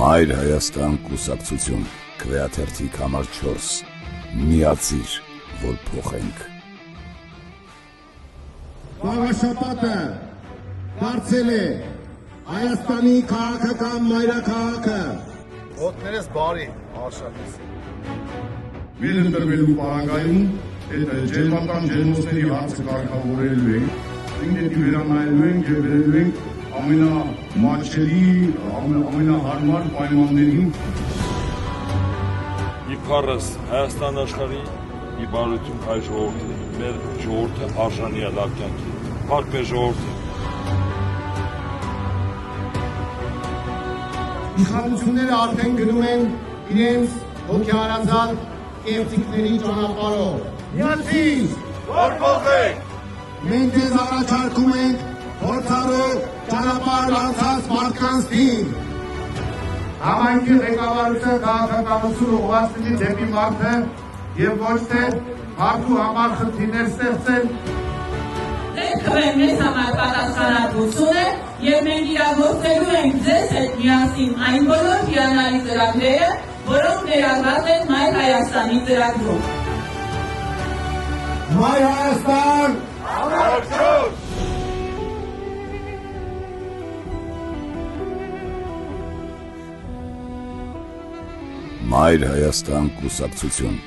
Մայր Հայաստան կուսակցություն, քվեաթերթիկ համար 4, միացիր, որ փոխենք։ Խաղաշապատը դարձել է Հայաստանի քաղաքական մայրաքաղաքը։ Ոտներս բարի, արշակես։ Մեր ընտրվելու պարագայում այդ ջերմական ջերմոցների հարցը կարգավորելու ենք, ինքնետի վերանայելու ենք և վերելու ենք ամենամատչելի, ամենահարմար պայմաններին։ Իբարս Հայաստան աշխարհի ի բարություն հայ ժողովրդի, մեր ժողովուրդը արժանի է լավ կյանքի, փառք մեր ժողովրդին։ Իշխանությունները արդեն գնում են իրենց հոգեհարազատ կեղծիքների ճանապարհով։ Միացիր, Որ փոխենք։ մենք ձեզ առաջարկում ենք փորձառու ճանապարհ անցած մարդկանց թիմ։ Համայնքի ղեկավարության քաղաքականություն ուղղվածների դեպի մարդը և ոչ թե մարդու համար խնդիրներ ստեղծել։ Թվեն մեզ համար պատասխանատվությունը և մենք իրագործելու ենք ձեզ հետ միասին այն բոլոր հիանալի ծրագրերը, որոնք ներառված են Մայր Հայաստանի ծրագրում։ Մայր Հայաստան, Ամրություն։ Մայր Հայաստան կուսակցություն,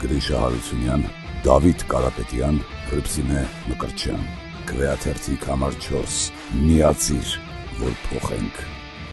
Գրիշա Հարությունյան, Դավիթ Կարապետյան, Հռիփսիմե Մկրտչյան, քվեաթերթիկ համար 4, միացիր, որ փոխենք։